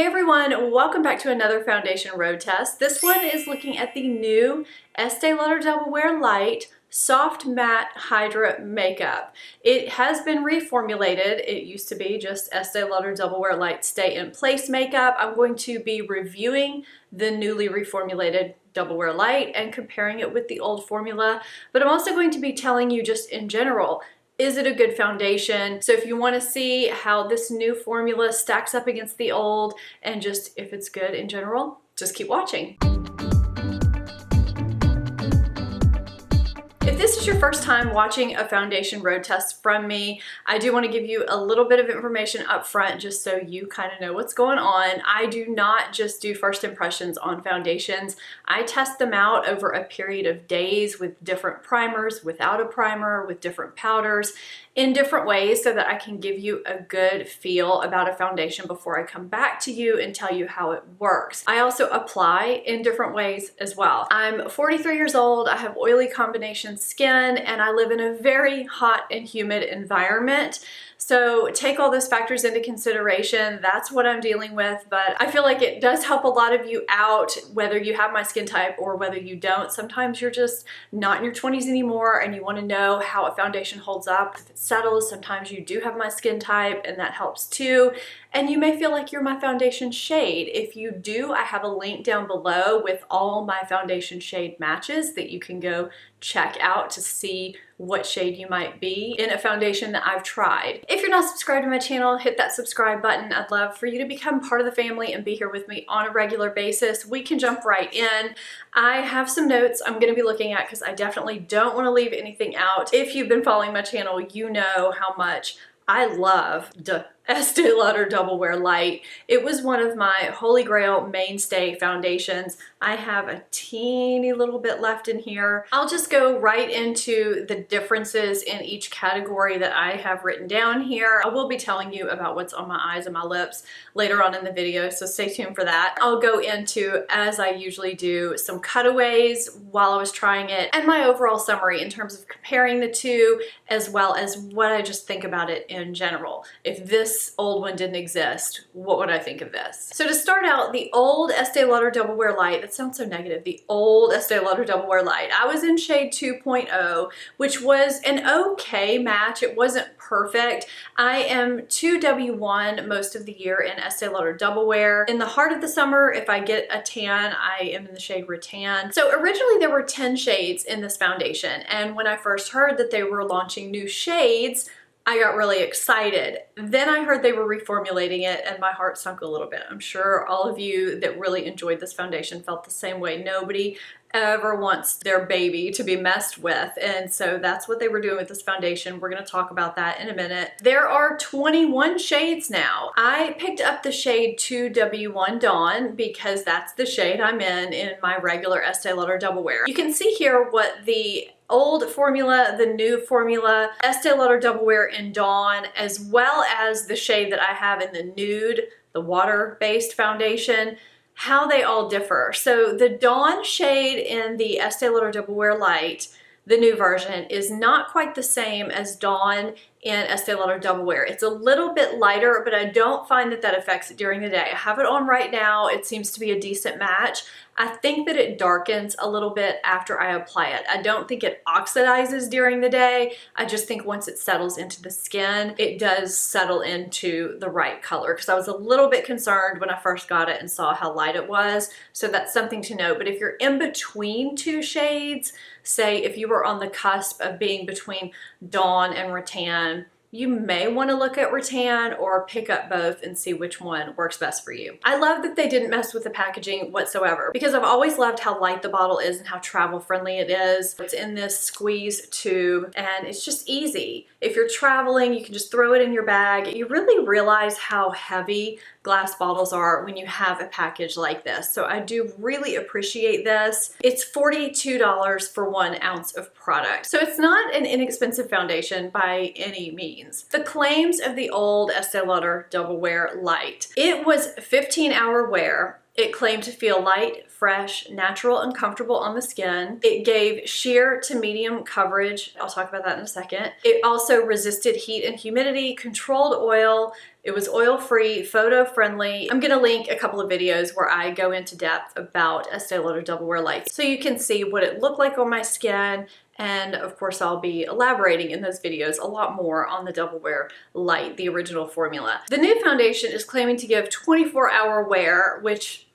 Hey everyone, welcome back to another foundation road test. This one is looking at the new Estee Lauder Double Wear Light Soft Matte Hydra Makeup. It has been reformulated. It used to be just Estee Lauder Double Wear Light Stay in Place Makeup. I'm going to be reviewing the newly reformulated Double Wear Light and comparing it with the old formula, but I'm also going to be telling you just in general, is it a good foundation? So if you want to see how this new formula stacks up against the old and just if it's good in general, just keep watching. If this is your first time watching a foundation road test from me, I do want to give you a little bit of information up front just so you kind of know what's going on. I do not just do first impressions on foundations. I test them out over a period of days with different primers, without a primer, with different powders, in different ways so that I can give you a good feel about a foundation before I come back to you and tell you how it works. I also apply in different ways as well. I'm 43 years old, I have oily combination skin, and I live in a very hot and humid environment. So take all those factors into consideration. That's what I'm dealing with, but I feel like it does help a lot of you out, whether you have my skin type or whether you don't. Sometimes you're just not in your 20s anymore and you want to know how a foundation holds up, if it settles. Sometimes you do have my skin type and that helps too. And you may feel like you're my foundation shade. If you do, I have a link down below with all my foundation shade matches that you can go check out to see what shade you might be in a foundation that I've tried. If you're not subscribed to my channel, hit that subscribe button. I'd love for you to become part of the family and be here with me on a regular basis. We can jump right in. I have some notes I'm going to be looking at because I definitely don't want to leave anything out. If you've been following my channel, you know how much I love the Estee Lauder Double Wear Light. It was one of my holy grail mainstay foundations. I have a teeny little bit left in here. I'll just go right into the differences in each category that I have written down here. I will be telling you about what's on my eyes and my lips later on in the video, so stay tuned for that. I'll go into, as I usually do, some cutaways while I was trying it and my overall summary in terms of comparing the two, as well as what I just think about it in general. If this old one didn't exist, what would I think of this? So to start out, the old Estee Lauder Double Wear Light, that sounds so negative, the old Estee Lauder Double Wear Light, I was in shade 2.0, which was an okay match. It wasn't perfect. I am 2W1 most of the year in Estee Lauder Double Wear. In the heart of the summer, if I get a tan, I am in the shade Rattan. So originally there were 10 shades in this foundation, and when I first heard that they were launching new shades, I got really excited. Then I heard they were reformulating it and my heart sunk a little bit. I'm sure all of you that really enjoyed this foundation felt the same way. Nobody ever wants their baby to be messed with, and so that's what they were doing with this foundation. We're going to talk about that in a minute. There are 21 shades now. I picked up the shade 2W1 Dawn because that's the shade I'm in my regular Estee Lauder Double Wear. You can see here what the old formula, the new formula, Estee Lauder Double Wear in Dawn, as well as the shade that I have in the nude, the water-based foundation, how they all differ. So the Dawn shade in the Estee Lauder Double Wear Light, the new version, is not quite the same as Dawn in Estee Lauder Double Wear. It's a little bit lighter, but I don't find that that affects it during the day. I have it on right now. It seems to be a decent match. I think that it darkens a little bit after I apply it. I don't think it oxidizes during the day. I just think once it settles into the skin, it does settle into the right color, because I was a little bit concerned when I first got it and saw how light it was. So that's something to note. But if you're in between two shades, say if you were on the cusp of being between Dawn and Rattan, you may want to look at Rattan or pick up both and see which one works best for you. I love that they didn't mess with the packaging whatsoever, because I've always loved how light the bottle is and how travel friendly it is. It's in this squeeze tube and it's just easy. If you're traveling, you can just throw it in your bag. You really realize how heavy glass bottles are when you have a package like this. So I do really appreciate this. It's $42 for 1 ounce of product. So it's not an inexpensive foundation by any means. The claims of the old Estee Lauder Double Wear Light. It was 15-hour wear. It claimed to feel light, fresh, natural, and comfortable on the skin. It gave sheer to medium coverage. I'll talk about that in a second. It also resisted heat and humidity, controlled oil, It was oil-free, photo-friendly. I'm gonna link a couple of videos where I go into depth about Estee Lauder Double Wear Light so you can see what it looked like on my skin. And of course, I'll be elaborating in those videos a lot more on the Double Wear Light, the original formula. The new foundation is claiming to give 24-hour wear, which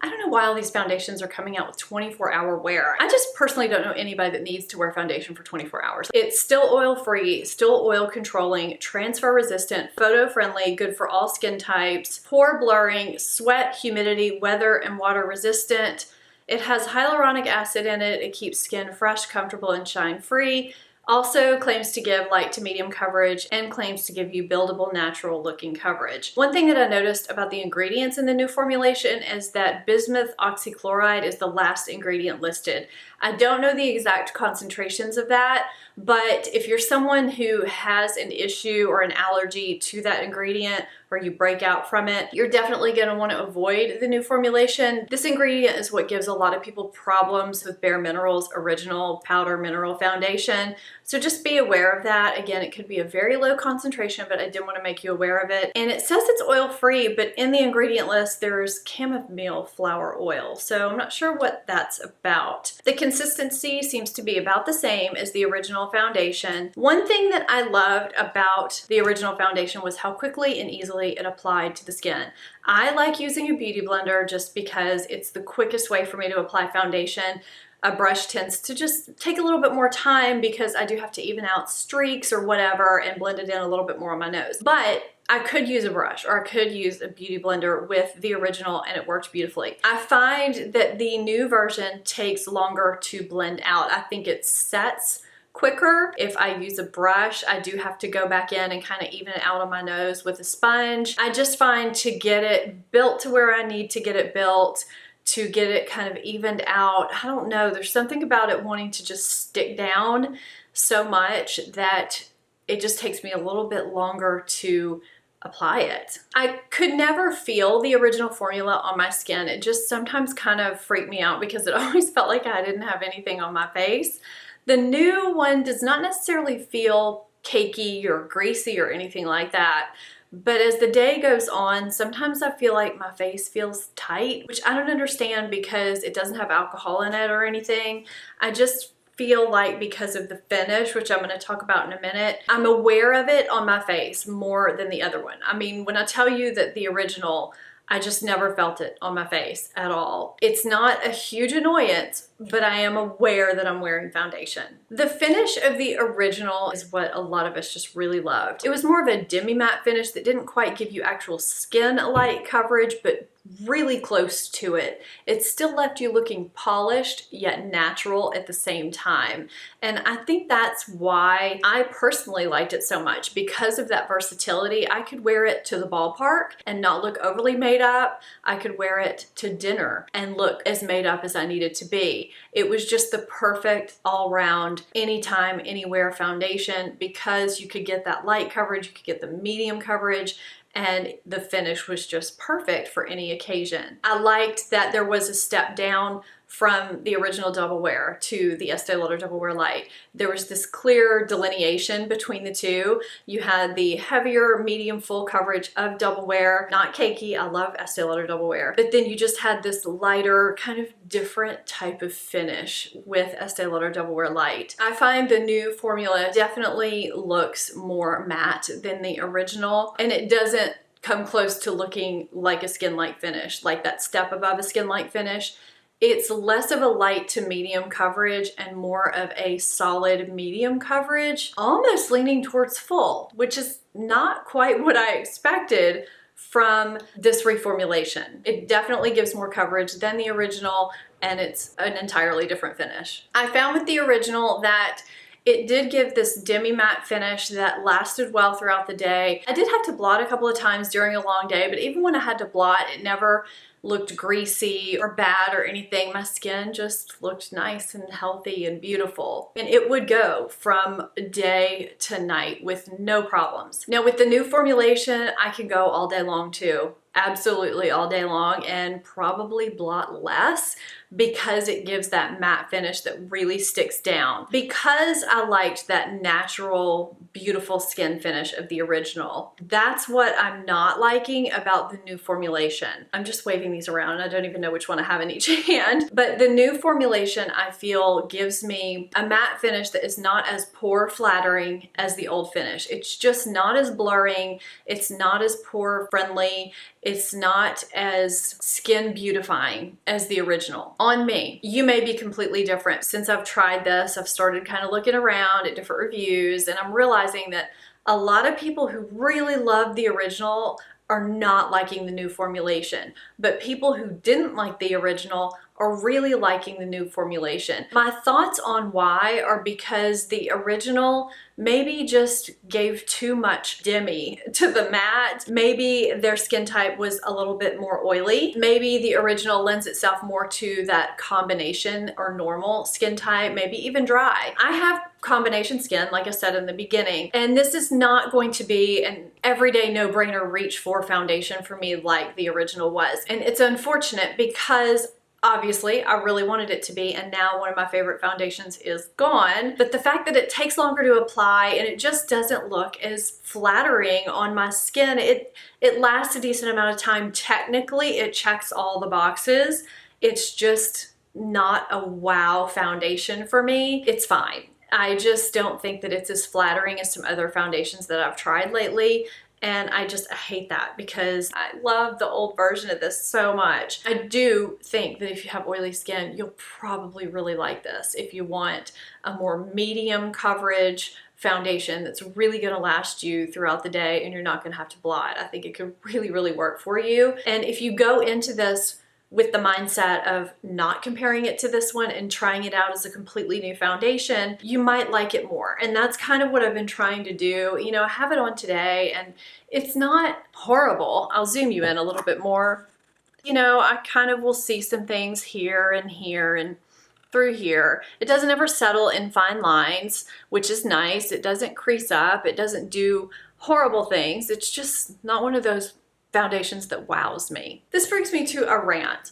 I don't know why all these foundations are coming out with 24-hour wear. I just personally don't know anybody that needs to wear foundation for 24 hours. It's still oil-free, still oil controlling, transfer resistant, photo-friendly, good for all skin types, pore blurring, sweat, humidity, weather, and water resistant. It has hyaluronic acid in it. It keeps skin fresh, comfortable, and shine-free. Also claims to give light to medium coverage and claims to give you buildable, natural looking coverage. One thing that I noticed about the ingredients in the new formulation is that bismuth oxychloride is the last ingredient listed. I don't know the exact concentrations of that, but if you're someone who has an issue or an allergy to that ingredient or you break out from it, you're definitely going to want to avoid the new formulation. This ingredient is what gives a lot of people problems with Bare Minerals Original Powder Mineral Foundation. So just be aware of that. Again, it could be a very low concentration, but I did want to make you aware of it. And it says it's oil-free, but in the ingredient list, there's chamomile flower oil. So I'm not sure what that's about. The consistency seems to be about the same as the original foundation. One thing that I loved about the original foundation was how quickly and easily it applied to the skin. I like using a beauty blender just because it's the quickest way for me to apply foundation. A brush tends to just take a little bit more time because I do have to even out streaks or whatever and blend it in a little bit more on my nose. But I could use a brush or I could use a beauty blender with the original and it worked beautifully. I find that the new version takes longer to blend out. I think it sets quicker. If I use a brush, I do have to go back in and kind of even it out on my nose with a sponge. I just find to get it built to where I need to get it built, to get it kind of evened out, I don't know, there's something about it wanting to just stick down so much that it just takes me a little bit longer to apply it. I could never feel the original formula on my skin. It just sometimes kind of freaked me out because it always felt like I didn't have anything on my face. The new one does not necessarily feel cakey or greasy or anything like that. But as the day goes on, sometimes I feel like my face feels tight, which I don't understand because it doesn't have alcohol in it or anything. I just feel like because of the finish, which I'm going to talk about in a minute, I'm aware of it on my face more than the other one. I mean, when I tell you that the original, I just never felt it on my face at all. It's not a huge annoyance, but I am aware that I'm wearing foundation. The finish of the original is what a lot of us just really loved. It was more of a demi-matte finish that didn't quite give you actual skin light coverage, but really close to it. It still left you looking polished yet natural at the same time. And I think that's why I personally liked it so much. Because of that versatility, I could wear it to the ballpark and not look overly made up. I could wear it to dinner and look as made up as I needed to be. It was just the perfect all-round, anytime, anywhere foundation because you could get that light coverage, you could get the medium coverage, and the finish was just perfect for any occasion. I liked that there was a step down from the original Double Wear to the Estee Lauder Double Wear Light. There was this clear delineation between the two. You had the heavier, medium, full coverage of Double Wear, not cakey. I love Estee Lauder Double Wear. But then you just had this lighter, kind of different type of finish with Estee Lauder Double Wear Light. I find the new formula definitely looks more matte than the original, and it doesn't come close to looking like a skin-like finish, like that step above a skin-like finish. It's less of a light to medium coverage and more of a solid medium coverage, almost leaning towards full, which is not quite what I expected from this reformulation. It definitely gives more coverage than the original, and it's an entirely different finish. I found with the original that it did give this demi-matte finish that lasted well throughout the day. I did have to blot a couple of times during a long day, but even when I had to blot, it never looked greasy or bad or anything. My skin just looked nice and healthy and beautiful. And it would go from day to night with no problems. Now with the new formulation, I can go all day long too. Absolutely all day long, and probably blot less because it gives that matte finish that really sticks down. Because I liked that natural, beautiful skin finish of the original, that's what I'm not liking about the new formulation. I'm just waving these around and I don't even know which one I have in each hand. But the new formulation, I feel, gives me a matte finish that is not as pore flattering as the old finish. It's just not as blurring. It's not as pore friendly. It's not as skin beautifying as the original on me. You may be completely different. Since I've tried this, I've started kind of looking around at different reviews, and I'm realizing that a lot of people who really love the original are not liking the new formulation, but people who didn't like the original are really liking the new formulation. My thoughts on why are because the original maybe just gave too much demi to the matte. Maybe their skin type was a little bit more oily. Maybe the original lends itself more to that combination or normal skin type, maybe even dry. I have combination skin, like I said in the beginning, and this is not going to be an everyday no-brainer reach for foundation for me like the original was. And it's unfortunate because obviously, I really wanted it to be, and now one of my favorite foundations is gone. But the fact that it takes longer to apply and it just doesn't look as flattering on my skin, it lasts a decent amount of time. Technically, it checks all the boxes. It's just not a wow foundation for me. It's fine. I just don't think that it's as flattering as some other foundations that I've tried lately. And I hate that because I love the old version of this so much. I do think that if you have oily skin, you'll probably really like this. If you want a more medium coverage foundation that's really gonna last you throughout the day and you're not gonna have to blot, I think it could really, really work for you. And if you go into this with the mindset of not comparing it to this one and trying it out as a completely new foundation, you might like it more. And that's kind of what I've been trying to do. You know, I have it on today and it's not horrible. I'll zoom you in a little bit more. You know, I kind of will see some things here and through here. It doesn't ever settle in fine lines, which is nice. It doesn't crease up. It doesn't do horrible things. It's just not one of those foundations that wows me. This brings me to a rant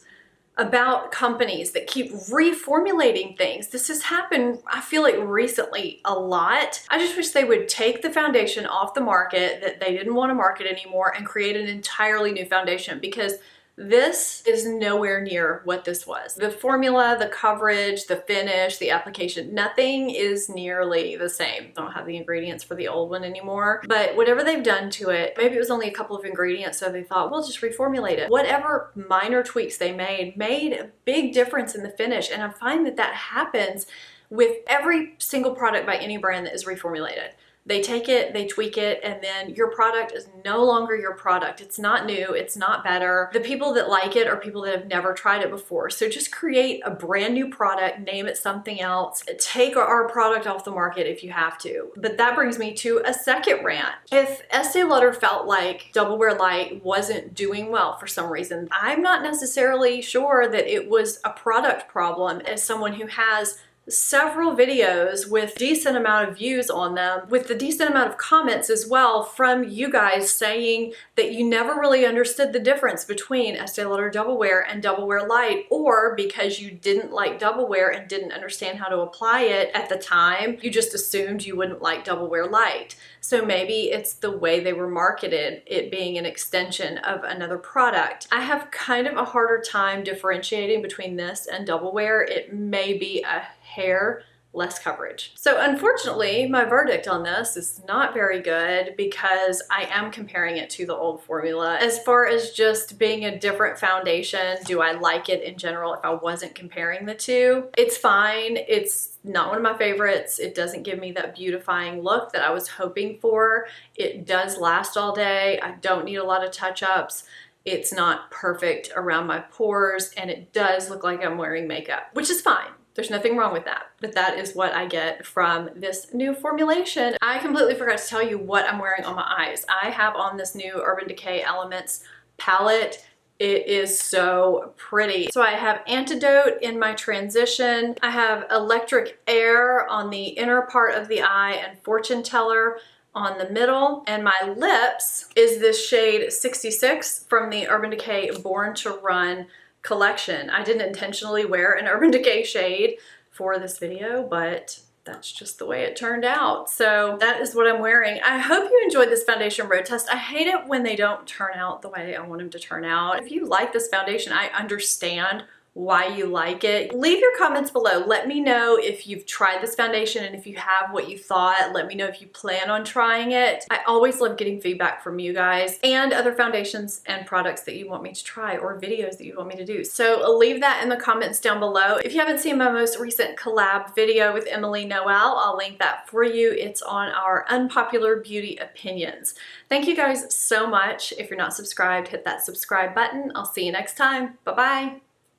about companies that keep reformulating things. This has happened, I feel like, recently a lot. I just wish they would take the foundation off the market that they didn't want to market anymore and create an entirely new foundation, because this is nowhere near what this was. The formula, the coverage, the finish, the application, nothing is nearly the same. I don't have the ingredients for the old one anymore, but whatever they've done to it, maybe it was only a couple of ingredients, so they thought, we'll just reformulate it. Whatever minor tweaks they made a big difference in the finish, and I find that that happens with every single product by any brand that is reformulated. They take it, they tweak it, and then your product is no longer your product. It's not new, it's not better. The people that like it are people that have never tried it before. So just create a brand new product, name it something else. Take our product off the market if you have to. But that brings me to a second rant. If Estee Lauder felt like Double Wear Light wasn't doing well for some reason, I'm not necessarily sure that it was a product problem. As someone who has several videos with decent amount of views on them, with the decent amount of comments as well from you guys saying that you never really understood the difference between Estee Lauder Double Wear and Double Wear Light, or because you didn't like Double Wear and didn't understand how to apply it at the time, you just assumed you wouldn't like Double Wear Light. So maybe it's the way they were marketed, it being an extension of another product. I have kind of a harder time differentiating between this and Double Wear. It may be a hair less coverage. So unfortunately, my verdict on this is not very good because I am comparing it to the old formula. As far as just being a different foundation, do I like it in general if I wasn't comparing the two? It's fine. It's not one of my favorites. It doesn't give me that beautifying look that I was hoping for. It does last all day. I don't need a lot of touch-ups. It's not perfect around my pores, and it does look like I'm wearing makeup, which is fine. There's nothing wrong with that, but that is what I get from this new formulation. I completely forgot to tell you what I'm wearing on my eyes. I have on this new Urban Decay Elements palette. It is so pretty. So I have Antidote in my transition. I have Electric Air on the inner part of the eye and Fortune Teller on the middle. And my lips is this shade 66 from the Urban Decay Born to Run collection. I didn't intentionally wear an Urban Decay shade for this video, but that's just the way it turned out. So that is what I'm wearing. I hope you enjoyed this foundation road test. I hate it when they don't turn out the way I want them to turn out. If you like this foundation, I understand why you like it. Leave your comments below. Let me know if you've tried this foundation, and if you have, what you thought. Let me know if you plan on trying it. I always love getting feedback from you guys and other foundations and products that you want me to try or videos that you want me to do. So leave that in the comments down below. If you haven't seen my most recent collab video with Emily Noel, I'll link that for you. It's on our unpopular beauty opinions. Thank you guys so much. If you're not subscribed, hit that subscribe button. I'll see you next time. Bye-bye.